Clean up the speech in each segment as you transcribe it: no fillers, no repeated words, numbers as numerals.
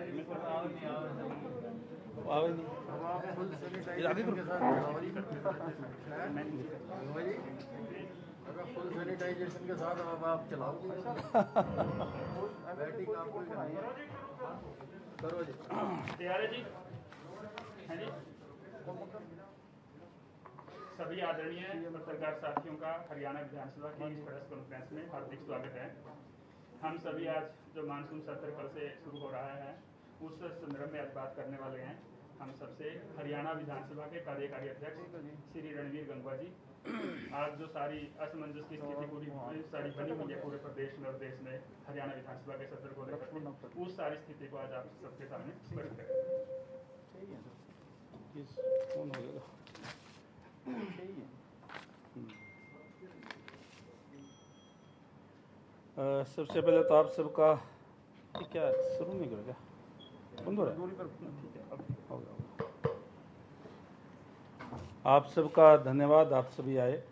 आवे नहीं आगे करो। फुल सैनिटाइजेशन के साथ अब आप चलाओ। बैटिंग आपको करो जी। तैयार है जी? हैं जी? सभी आदरणीय पत्रकार साथियों का हरियाणा विधानसभा की इस प्रेस कॉन्फ्रेंस में हार्दिक स्वागत है। हम सभी आज जो मानसून सत्र कल से शुरू हो रहा है उस संदर्भ में आज बात करने वाले हैं। हम सबसे हरियाणा विधानसभा के कार्यकारी अध्यक्ष श्री रणवीर गंगवा जी, आज जो सारी असमंजस की स्थिति पूरी सारी बनी हुई है पूरे प्रदेश में और देश में हरियाणा विधानसभा के सत्र को लेकर उस सारी स्थिति को आज आप सबके सामने स्पष्ट करें। सबसे पहले तो आप सबका क्या शुरू नहीं करेगा बंद हो रहा है? ठीक है, अब हो गया। आप सबका धन्यवाद, आप सभी आए।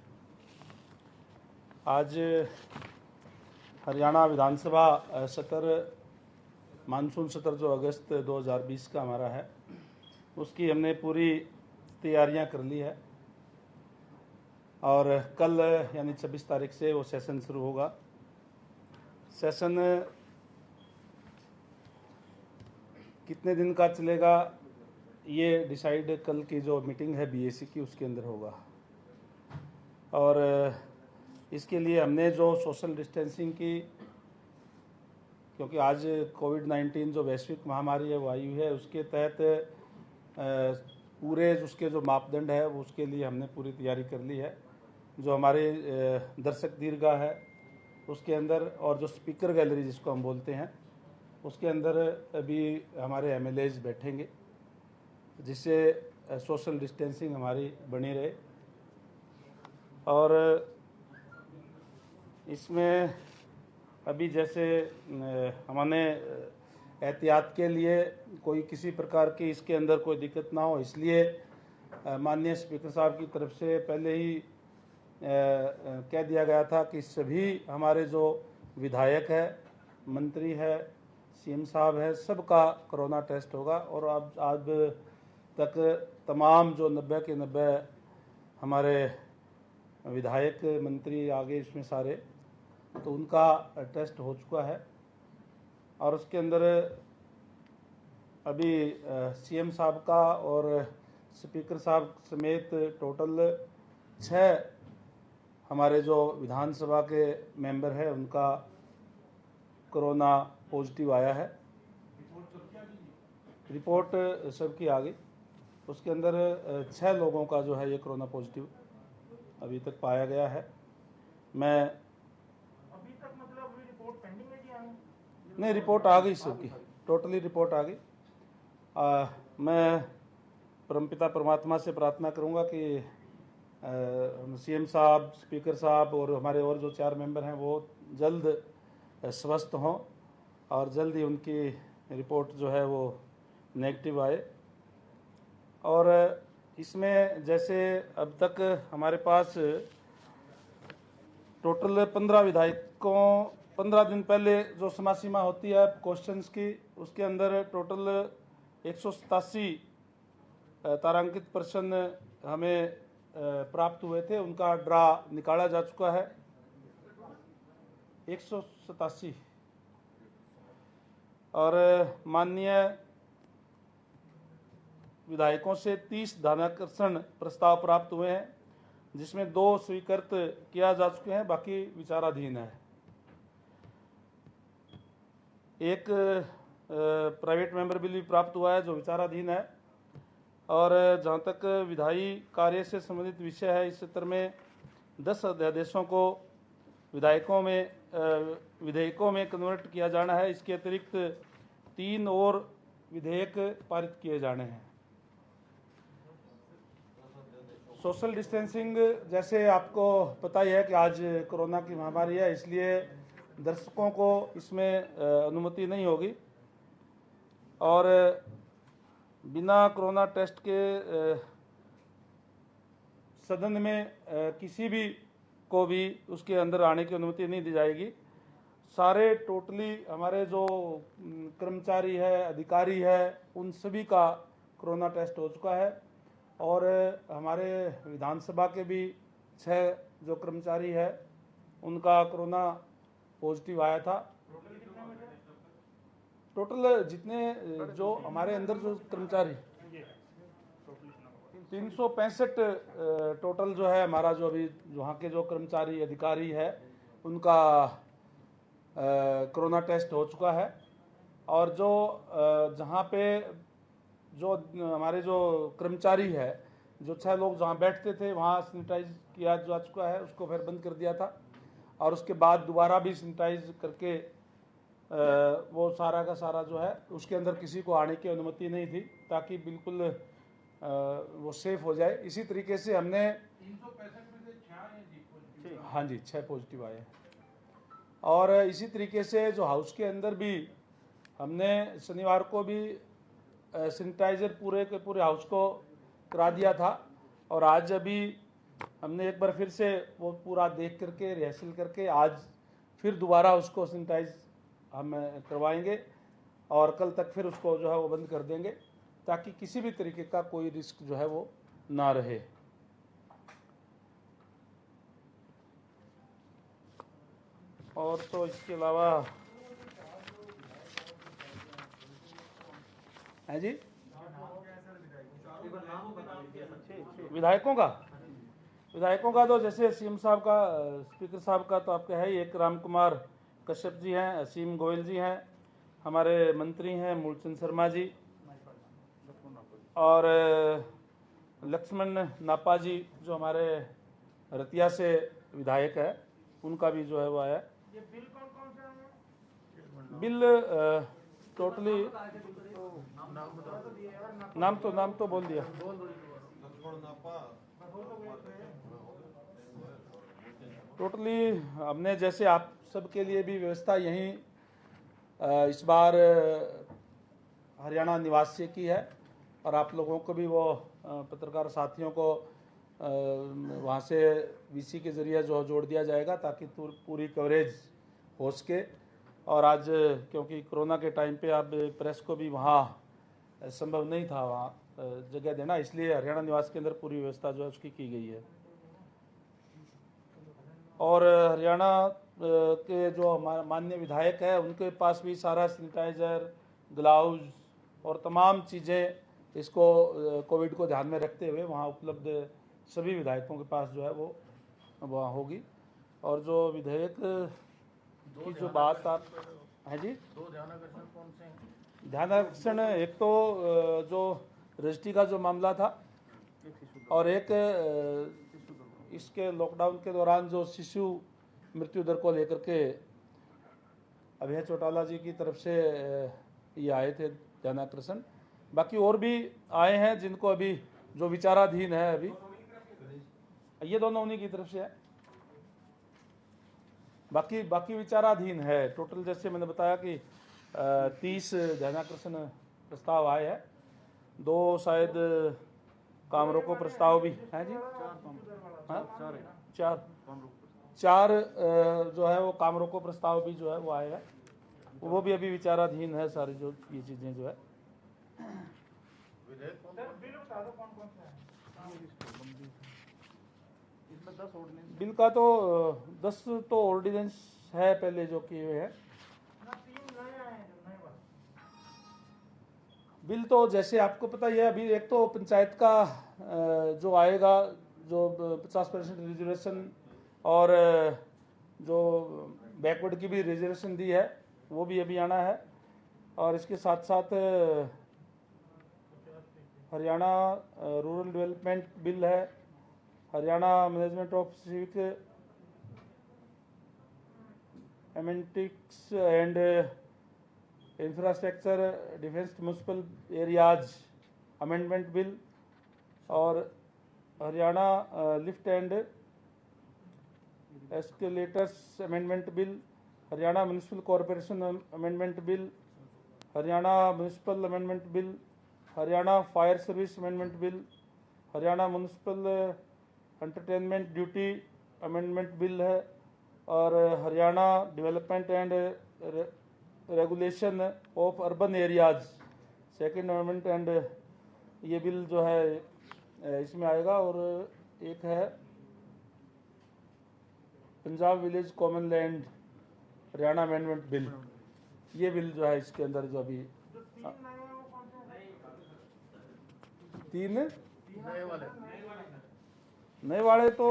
आज हरियाणा विधानसभा सत्र मानसून सत्र जो अगस्त 2020 का हमारा है उसकी हमने पूरी तैयारियां कर ली है और कल यानी 26 तारीख से वो सेशन शुरू होगा। सेशन कितने दिन का चलेगा ये डिसाइड कल की जो मीटिंग है बीएसी की उसके अंदर होगा। और इसके लिए हमने जो सोशल डिस्टेंसिंग की, क्योंकि आज कोविड-19 जो वैश्विक महामारी है वो आई हुई है, उसके तहत पूरे उसके जो मापदंड है उसके लिए हमने पूरी तैयारी कर ली है। जो हमारे दर्शक दीर्घा है उसके अंदर और जो स्पीकर गैलरी जिसको हम बोलते हैं उसके अंदर अभी हमारे एमएलएज बैठेंगे जिससे सोशल डिस्टेंसिंग हमारी बनी रहे। और इसमें अभी जैसे हमने एहतियात के लिए कोई किसी प्रकार की इसके अंदर कोई दिक्कत ना हो, इसलिए माननीय स्पीकर साहब की तरफ से पहले ही कह दिया गया था कि सभी हमारे जो विधायक है, मंत्री है, सीएम साहब है, सबका कोरोना टेस्ट होगा। और अब आज तक तमाम जो 90 के 90 हमारे विधायक मंत्री आगे इसमें सारे, तो उनका टेस्ट हो चुका है। और उसके अंदर अभी सीएम साहब का और स्पीकर साहब समेत टोटल 6 हमारे जो विधानसभा के मेंबर हैं उनका कोरोना पॉजिटिव आया है। रिपोर्ट सबकी आ गई। उसके अंदर 6 लोगों का जो है ये कोरोना पॉजिटिव अभी तक पाया गया है। मैं अभी तक मतलब रिपोर्ट पेंडिंग है कि आनी? नहीं, रिपोर्ट आ गई सबकी, टोटली रिपोर्ट आ गई। मैं परमपिता परमात्मा से प्रार्थना करूंगा कि सीएम साहब, स्पीकर साहब और हमारे और जो 4 मेंबर हैं वो जल्द स्वस्थ हों और जल्द ही उनकी रिपोर्ट जो है वो नेगेटिव आए। और इसमें जैसे अब तक हमारे पास टोटल 15 विधायकों 15 दिन पहले जो समय सीमा होती है क्वेश्चंस की, उसके अंदर टोटल 187 तारांकित प्रश्न हमें प्राप्त हुए थे। उनका ड्रा निकाला जा चुका है 187। और माननीय विधायकों से 30 ध्यानाकर्षण प्रस्ताव प्राप्त हुए हैं जिसमें 2 स्वीकृत किया जा चुके हैं, बाकी विचाराधीन है। एक प्राइवेट मेंबर बिल भी प्राप्त हुआ है जो विचाराधीन है। और जहाँ तक विधायी कार्य से संबंधित विषय है, इस सत्र में 10 अध्यादेशों को विधेयकों में कन्वर्ट किया जाना है। इसके अतिरिक्त 3 और विधेयक पारित किए जाने हैं। सोशल डिस्टेंसिंग जैसे आपको पता ही है कि आज कोरोना की महामारी है, इसलिए दर्शकों को इसमें अनुमति नहीं होगी। और बिना कोरोना टेस्ट के सदन में किसी भी को भी उसके अंदर आने की अनुमति नहीं दी जाएगी। सारे टोटली हमारे जो कर्मचारी है, अधिकारी है, उन सभी का कोरोना टेस्ट हो चुका है। और हमारे विधानसभा के भी 6 जो कर्मचारी है उनका कोरोना पॉजिटिव आया था। टोटल जितने जो हमारे अंदर जो कर्मचारी 365 टोटल जो है हमारा, जो अभी वहाँ के जो कर्मचारी अधिकारी है उनका कोरोना टेस्ट हो चुका है। और जो जहाँ पे जो हमारे जो कर्मचारी है, जो 6 लोग जहाँ बैठते थे वहाँ सैनिटाइज किया जा चुका है, उसको फिर बंद कर दिया था। और उसके बाद दोबारा भी सैनिटाइज करके वो सारा का सारा जो है उसके अंदर किसी को आने की अनुमति नहीं थी, ताकि बिल्कुल वो सेफ हो जाए। इसी तरीके से हमने 365 में से 6 हाँ जी 6 पॉजिटिव आए हैं। और इसी तरीके से जो हाउस के अंदर भी हमने शनिवार को भी सैनिटाइजर पूरे के पूरे हाउस को करा दिया था। और आज अभी हमने एक बार फिर से वो पूरा देख करके रिहर्सल करके आज फिर दोबारा उसको सैनिटाइज हम करवाएंगे और कल तक फिर उसको जो है वो बंद कर देंगे, ताकि किसी भी तरीके का कोई रिस्क जो है वो ना रहे। और तो इसके अलावा है जी विधायकों का तो जैसे सीएम साहब का, स्पीकर साहब का तो आपका है ही। एक राम कुमार कश्यप जी हैं, असीम गोयल जी हैं, हमारे मंत्री हैं मूलचंद शर्मा जी, और लक्ष्मण नापा जी जो हमारे रतिया से विधायक है, उनका भी जो है वो आया। ये बिल कौन से हैं? बिल टोटली नाम तो बोल दिया। टोटली हमने जैसे आप सबके लिए भी व्यवस्था यहीं इस बार हरियाणा निवास से की है, और आप लोगों को भी वो पत्रकार साथियों को वहाँ से वीसी के ज़रिए जो जोड़ दिया जाएगा, ताकि पूरी कवरेज हो सके। और आज क्योंकि कोरोना के टाइम पे अब प्रेस को भी वहाँ संभव नहीं था वहाँ जगह देना, इसलिए हरियाणा निवास के अंदर पूरी व्यवस्था जो है उसकी की गई है। और हरियाणा के जो हमारे माननीय विधायक है उनके पास भी सारा सैनिटाइज़र, ग्लव्स और तमाम चीज़ें इसको कोविड को ध्यान में रखते हुए वहाँ उपलब्ध सभी विधायकों के पास जो है वो वहाँ होगी। और जो विधेयक की जो बात आप है जी, 2 ध्यानाकर्षण कौन से हैं? ध्यानाकर्षण एक तो जो रजिस्ट्री का जो मामला था, और एक इसके लॉकडाउन के दौरान जो शिशु मृत्यु दर को लेकर के अभय चौटाला जी की तरफ से ये आए थे ध्यानाकर्षण। बाकी और भी आए हैं जिनको अभी जो विचाराधीन है, अभी ये दोनों उन्हीं की तरफ से है, बाकी विचाराधीन है। टोटल जैसे मैंने बताया कि 30 ध्यानाकर्षण प्रस्ताव आए हैं, 2 शायद काम रोको प्रस्ताव भी हैं जी, चार जो है वो काम रोको प्रस्ताव भी जो है वो आए हैं, वो भी अभी विचाराधीन है सारी जो ये चीज़ें जो है। विधेयक कौन सर बिल बता दो कौन से हैं? इसमें 10 ऑर्डिनेंस बिल का तो 10 तो ऑर्डिनेंस है पहले जो किए हुए हैं। ना 3 नए आए हैं, जो नए वाले बिल तो जैसे आपको पता ही है, अभी एक तो पंचायत का जो आएगा, जो 50% रिजर्वेशन और जो बैकवर्ड की भी रिजर्वेशन दी है वो भी अभी आना है। और इसके साथ साथ हरियाणा रूरल डेवलपमेंट बिल है, Haryana management of civic amenities and infrastructure defence municipal areas amendment bill, और Haryana lift and escalators amendment bill, Haryana municipal corporation amendment bill, Haryana municipal amendment bill, Haryana fire service amendment bill, Haryana municipal entertainment duty amendment bill है, और Haryana development and regulation of urban areas second amendment and ये bill जो है इसमें आएगा। और एक है Punjab village common land Haryana amendment bill, ये बिल जो है इसके अंदर जो अभी तीन नए वाले नए वाले तो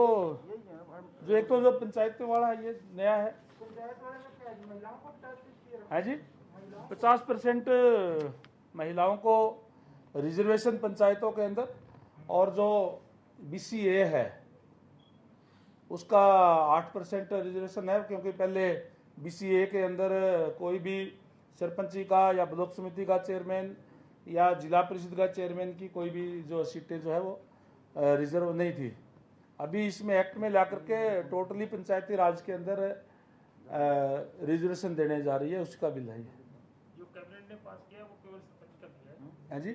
जो एक तो जो पंचायत वाला है ये नया है। है जी 50% महिलाओं को रिजर्वेशन पंचायतों के अंदर, और जो BCA है उसका 8% रिजर्वेशन है, क्योंकि पहले BCA के अंदर कोई भी सरपंची का या ब्लॉक समिति का चेयरमैन या जिला परिषद का चेयरमैन की कोई भी जो सीटें जो है वो रिजर्व नहीं थी। अभी इसमें एक्ट में ला करके टोटली पंचायती राज के अंदर रिजर्वेशन देने जा रही है, उसका बिल है ये। जो कैबिनेट ने पास किया है वो केवल सरपंच का बिल है। है जी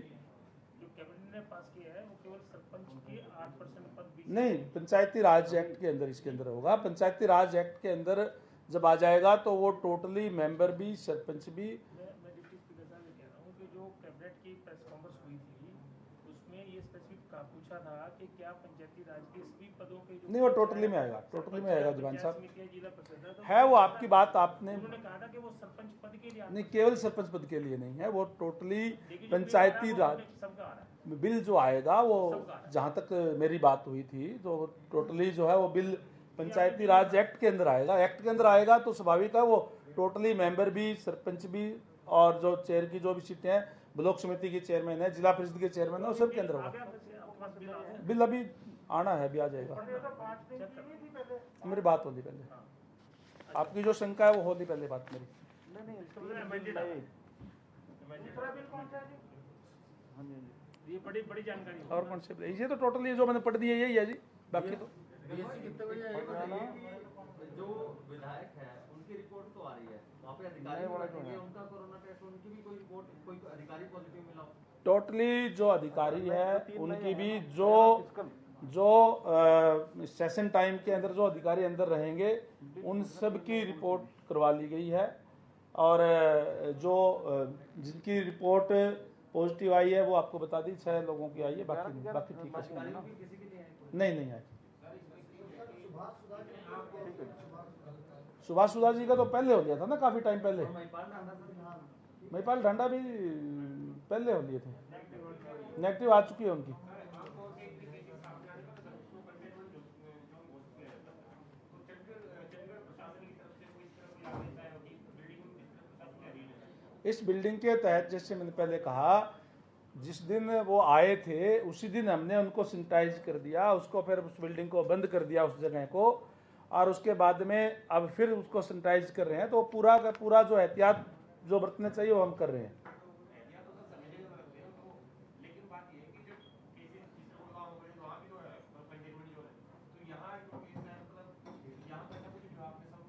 जो कैबिनेट ने पास किया है वो केवल सरपंच के 8% पद भी नहीं, पंचायती राज एक्ट के अंदर इसके अंदर होगा। पंचायती राज एक्ट के अंदर जब आ जाएगा तो वो टोटली मेंबर भी सरपंच भी। मैं डिप्टी स्पीकर साहब ये कह रहा हूँ कि जो कैबिनेट की प्रेस कॉन्फ्रेंस हुई थी उसमें ये स्पेसिफिक पूछा था कि क्या पंचायती राज के सभी पदों के जो नहीं, वो टोटली में आएगा, टोटली में आएगा दीवान साहब। समितियां, जिला परिषद तो है वो आपकी बात आपने उन्होंने कहा था कि वो सरपंच पद के लिए नहीं, केवल सरपंच पद के लिए नहीं है, वो टोटली लेकिन जो पंचायती बिल आ रहा है, राज वो सबका आ रहा है। बिल जो आएगा वो, जहाँ तक मेरी बात हुई थी तो टोटली जो है वो बिल पंचायती राज एक्ट के अंदर आएगा। एक्ट के अंदर आएगा तो स्वाभाविक है वो टोटली मेंबर भी, सरपंच भी, और जो चेयर की जो भी सीटें हैं, ब्लॉक समिति के चेयरमैन है, जिला परिषद के चेयरमैन है, वो सब के अंदर होगा। बिल अभी आना है, अभी आ जाएगा। मेरी बात होगी पहले, आपकी जो शंका है वो होगी पहले बात मेरी। ये बड़ी जानकारी है। और कौन से ये तो टोटली जो मैंने पढ़ दिया यही है जी, बाकी तो बीएससी कितने बजे आएगा? जो विधायक है उनकी रिपोर्ट तो आ रही है, वहाँ पे अधिकारी बैठेंगे, उनका कोरोना टेस्ट, उनकी भी कोई रिपोर्ट, कोई अधिकारी पॉजिटिव मिला हो? टोटली जो अधिकारी है उनकी भी जो सेशन टाइम के अंदर जो अधिकारी अंदर रहेंगे उन सब की रिपोर्ट करवा ली गई है। और जो जिनकी रिपोर्ट पॉजिटिव आई है वो आपको बता दी, 6 लोगों की आई है, बाकी ठीक है। नहीं आई। सुभाष सुधा जी का तो पहले हो गया था ना, काफी टाइम पहले। महिपाल ढांडा भी पहले हो लिए थे, नेगेटिव आ चुकी है उनकी। इस बिल्डिंग के तहत जैसे मैंने पहले कहा, जिस दिन वो आए थे उसी दिन हमने उनको सैनिटाइज कर दिया, उसको फिर उस बिल्डिंग को बंद कर दिया उस जगह को, और उसके बाद में अब फिर उसको सैनिटाइज कर रहे हैं। तो पूरा का पूरा जो एहतियात जो बरतने चाहिए वो हम कर रहे हैं।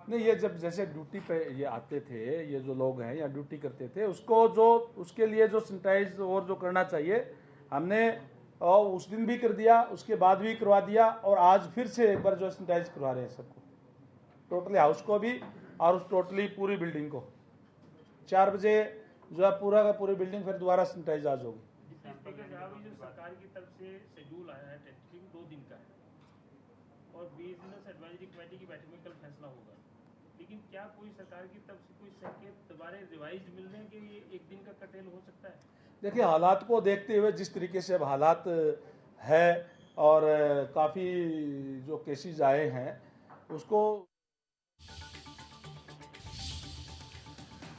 नहीं, ये जब जैसे ड्यूटी पे ये आते थे, ये जो लोग हैं या ड्यूटी करते थे, उसको जो उसके लिए जो सैनिटाइज और जो करना चाहिए हमने और उस दिन भी कर दिया, उसके बाद भी करवा दिया, और आज फिर से एक बार जो सैनिटाइज करवा रहे हैं सबको, टोटली हाउस को भी और उस टोटली पूरी बिल्डिंग को। 4 बजे जो है पूरा का पूरी बिल्डिंग फिर दोबारा सैनिटाइज आज होगी। जो सरकार की तरफ से शेड्यूल आया है टेंटेटिव 2 दिन का है, और बिजनेस एडवाइजरी कमेटी की बैठक में कल फैसला होगा, लेकिन क्या कोई सरकार की तरफ से कोई संकेत दोबारा रिवाइज मिलने के ये 1 दिन का कर्टेल हो सकता है? देखिए, हालात को देखते हुए जिस तरीके से अब हालात है और काफ़ी जो केसेस आए हैं उसको,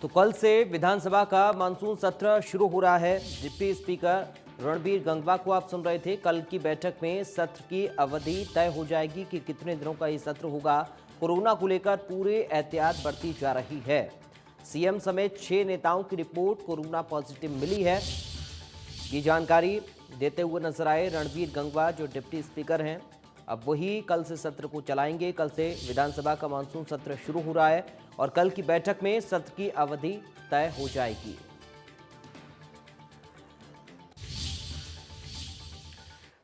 तो कल से विधानसभा का मानसून सत्र शुरू हो रहा है। डिप्टी स्पीकर रणबीर गंगवा को आप सुन रहे थे। कल की बैठक में सत्र की अवधि तय हो जाएगी कि कितने दिनों का ये सत्र होगा। कोरोना को लेकर पूरे एहतियात बरती जा रही है। सीएम समेत 6 नेताओं की रिपोर्ट कोरोना पॉजिटिव मिली है। ये जानकारी देते हुए नजर आए रणबीर गंगवा, जो डिप्टी स्पीकर हैं। अब वही कल से सत्र को चलाएंगे। कल से विधानसभा का मानसून सत्र शुरू हो रहा है और कल की बैठक में सत्र की अवधि तय हो जाएगी।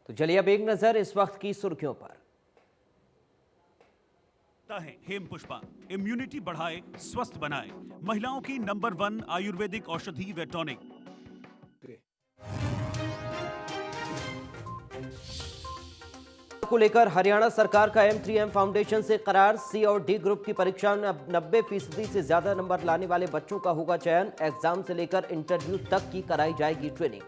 तो चलिए अब एक नजर इस वक्त की सुर्खियों पर। आता है हेम पुष्पा, इम्यूनिटी बढ़ाए, स्वस्थ बनाए, महिलाओं की नंबर 1 आयुर्वेदिक औषधि व टॉनिक। को लेकर हरियाणा सरकार का M3M फाउंडेशन से करार। C और D ग्रुप की परीक्षा में 90% से ज्यादा नंबर लाने वाले बच्चों का होगा चयन। एग्जाम से लेकर इंटरव्यू तक की कराई जाएगी ट्रेनिंग।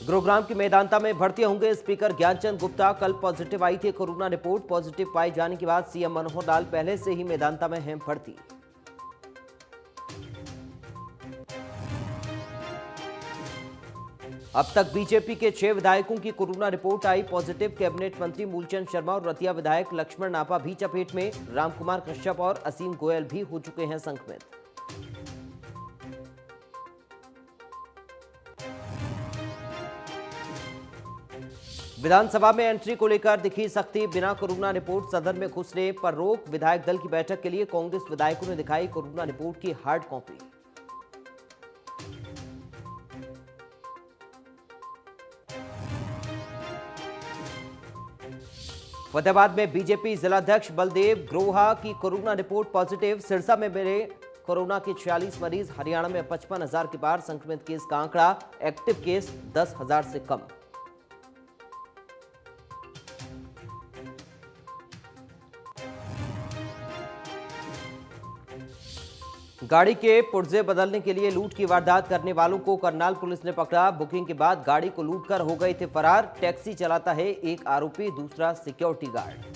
गुरुग्राम की मेदांता में भर्ती होंगे स्पीकर ज्ञानचंद गुप्ता। कल पॉजिटिव आई थी कोरोना रिपोर्ट। पॉजिटिव पाए जाने के बाद सीएम मनोहर लाल पहले से ही मेदांता में हैं भर्ती। अब तक बीजेपी के 6 विधायकों की कोरोना रिपोर्ट आई पॉजिटिव। कैबिनेट मंत्री मूलचंद शर्मा और रतिया विधायक लक्ष्मण नापा भी चपेट में। रामकुमार कश्यप और असीम गोयल भी हो चुके हैं संक्रमित। विधानसभा में एंट्री को लेकर दिखी सख्ती। बिना कोरोना रिपोर्ट सदन में घुसने पर रोक। विधायक दल की बैठक के लिए कांग्रेस विधायकों ने दिखाई कोरोना रिपोर्ट की हार्ड कॉपी। फतेहाबाद में बीजेपी जिलाध्यक्ष बलदेव ग्रोहा की कोरोना रिपोर्ट पॉजिटिव। सिरसा में मिले कोरोना के 46 मरीज। हरियाणा में 55,000 के पार संक्रमित केस का आंकड़ा। एक्टिव केस 10,000 से कम। गाड़ी के पुर्जे बदलने के लिए लूट की वारदात करने वालों को करनाल पुलिस ने पकड़ा। बुकिंग के बाद गाड़ी को लूटकर हो गए थे फरार। टैक्सी चलाता है एक आरोपी, दूसरा सिक्योरिटी गार्ड।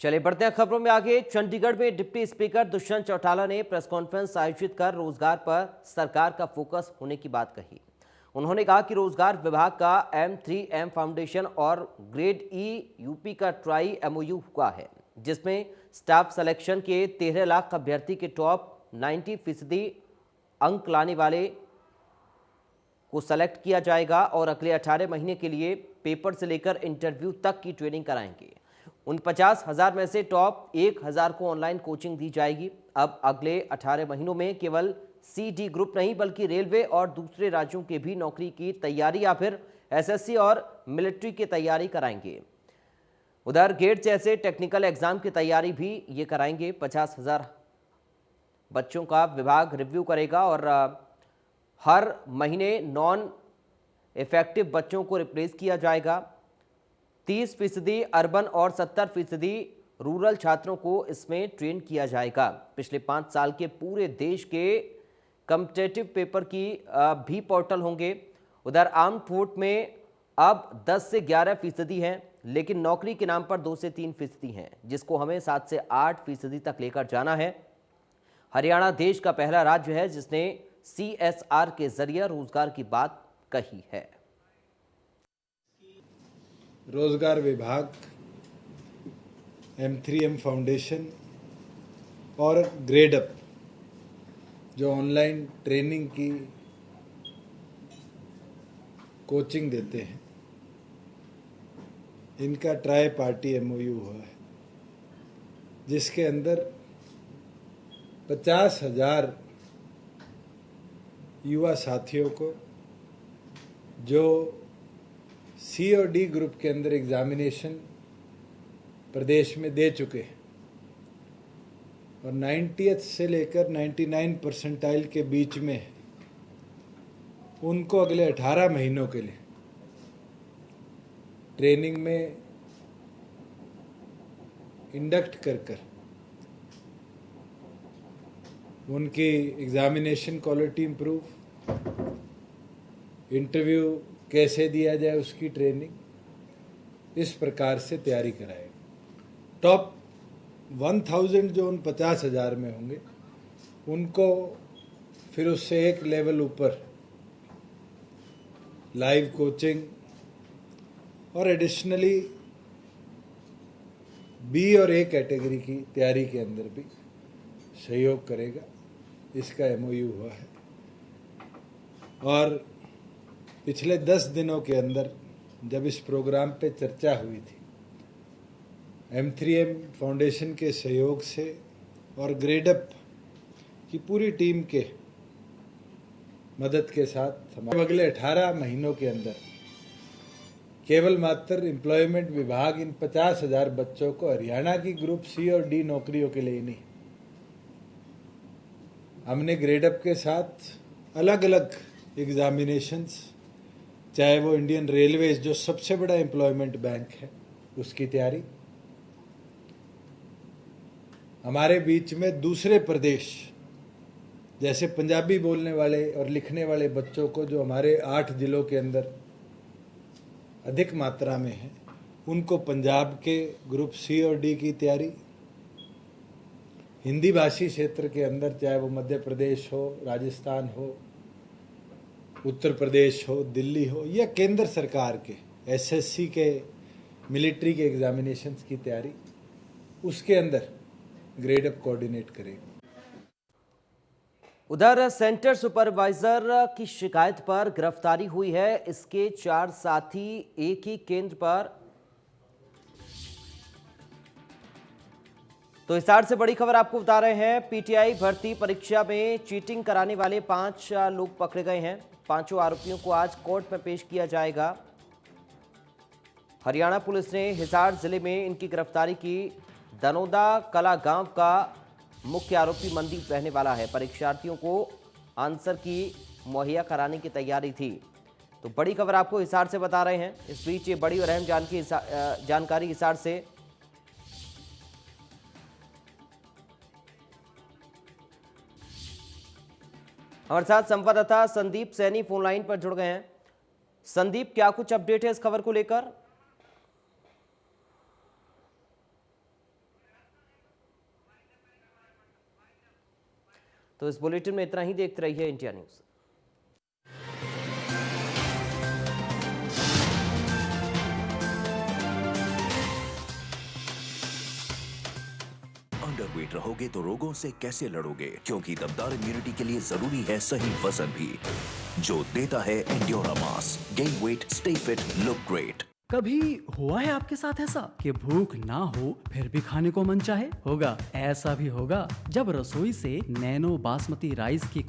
चलिए बढ़ते हैं खबरों में आगे। चंडीगढ़ में डिप्टी स्पीकर दुष्यंत चौटाला ने प्रेस कॉन्फ्रेंस आयोजित कर रोजगार पर सरकार का फोकस होने की बात कही। उन्होंने कहा कि रोजगार विभाग का M3M फाउंडेशन और ग्रेड E यूपी का ट्राई MOU हुआ है, जिसमें स्टाफ सिलेक्शन के 13 लाख अभ्यर्थी के टॉप 90% अंक लाने वाले को सेलेक्ट किया जाएगा और अगले 18 महीने के लिए पेपर से लेकर इंटरव्यू तक की ट्रेनिंग कराएंगे। उन 50,000 में से टॉप 1,000 को ऑनलाइन कोचिंग दी जाएगी। अब अगले 18 महीनों में केवल C-D ग्रुप नहीं बल्कि रेलवे और दूसरे राज्यों के भी नौकरी की तैयारी या फिर SSC और मिलिट्री की तैयारी कराएंगे। उधर गेट जैसे टेक्निकल एग्जाम की तैयारी भी ये कराएंगे। 50,000 बच्चों का विभाग रिव्यू करेगा और हर महीने नॉन इफेक्टिव बच्चों को रिप्लेस किया जाएगा। 30% अर्बन और 70% रूरल छात्रों को इसमें ट्रेन किया जाएगा। पिछले 5 साल के पूरे देश के कॉम्पिटिटिव पेपर की भी पोर्टल होंगे। उधर आर्म्ड फोर्स में अब 10 से 11% हैं, लेकिन नौकरी के नाम पर 2 से 3% हैं, जिसको हमें 7 से 8% तक लेकर जाना है। हरियाणा देश का पहला राज्य है जिसने CSR के जरिए रोजगार की बात कही है। रोजगार विभाग, M3M फाउंडेशन और ग्रेड अप जो ऑनलाइन ट्रेनिंग की कोचिंग देते हैं, इनका ट्राई पार्टी MOU हुआ है, जिसके अंदर 50,000 युवा साथियों को जो C और D ग्रुप के अंदर एग्जामिनेशन प्रदेश में दे चुके हैं और 90th से लेकर 99 परसेंटाइल के बीच में है, उनको अगले 18 महीनों के लिए ट्रेनिंग में इंडक्ट कर उनकी एग्जामिनेशन क्वालिटी इंप्रूव, इंटरव्यू कैसे दिया जाए उसकी ट्रेनिंग, इस प्रकार से तैयारी कराएगा। टॉप 1000 जो उन 50,000 में होंगे, उनको फिर उससे एक लेवल ऊपर लाइव कोचिंग और एडिशनली B और A कैटेगरी की तैयारी के अंदर भी सहयोग करेगा। इसका MOU हुआ है और पिछले 10 दिनों के अंदर जब इस प्रोग्राम पे चर्चा हुई थी, M3M फाउंडेशन के सहयोग से और ग्रेडअप की पूरी टीम के मदद के साथ हम अगले 18 महीनों के अंदर केवल मात्र एम्प्लॉयमेंट विभाग इन 50,000 बच्चों को हरियाणा की ग्रुप सी और डी नौकरियों के लिए नहीं, हमने ग्रेडअप के साथ अलग अलग एग्जामिनेशंस, चाहे वो इंडियन रेलवेज जो सबसे बड़ा एम्प्लॉयमेंट बैंक है उसकी तैयारी, हमारे बीच में दूसरे प्रदेश जैसे पंजाबी बोलने वाले और लिखने वाले बच्चों को जो हमारे 8 जिलों के अंदर अधिक मात्रा में है, उनको पंजाब के ग्रुप सी और डी की तैयारी, हिंदी भाषी क्षेत्र के अंदर चाहे वो मध्य प्रदेश हो, राजस्थान हो, उत्तर प्रदेश हो, दिल्ली हो या केंद्र सरकार के एसएससी के मिलिट्री के एग्जामिनेशंस की तैयारी, उसके अंदर ग्रेडअप कोऑर्डिनेट करेगा। उधर सेंटर सुपरवाइजर की शिकायत पर गिरफ्तारी हुई है। इसके 4 साथी एक ही केंद्र पर। तो हिसार से बड़ी खबर आपको बता रहे हैं। पीटीआई भर्ती परीक्षा में चीटिंग कराने वाले 5 लोग पकड़े गए हैं। 5 आरोपियों को आज कोर्ट में पेश किया जाएगा। हरियाणा पुलिस ने हिसार जिले में इनकी गिरफ्तारी की। दनोदा कला गांव का मुख्य आरोपी मनदीप रहने वाला है। परीक्षार्थियों को आंसर की मुहैया कराने की तैयारी थी। तो बड़ी खबर आपको हिसार से बता रहे हैं। इस बीच ये बड़ी और अहम जानकारी हिसार से। हमारे साथ संवाददाता संदीप सैनी फोन लाइन पर जुड़ गए हैं। संदीप, क्या कुछ अपडेट है इस खबर को लेकर? तो इस बुलेटिन में इतना ही। देखते रहिए इंडिया न्यूज। अंडरवेट रहोगे तो रोगों से कैसे लड़ोगे? क्योंकि दमदार इम्यूनिटी के लिए जरूरी है सही वजन भी, जो देता है Endura mass. Gain weight, stay fit, look great. कभी हुआ है आपके साथ ऐसा कि भूख ना हो फिर भी खाने को मन चाहे? होगा, ऐसा भी होगा जब रसोई से नैनो बासमती राइस की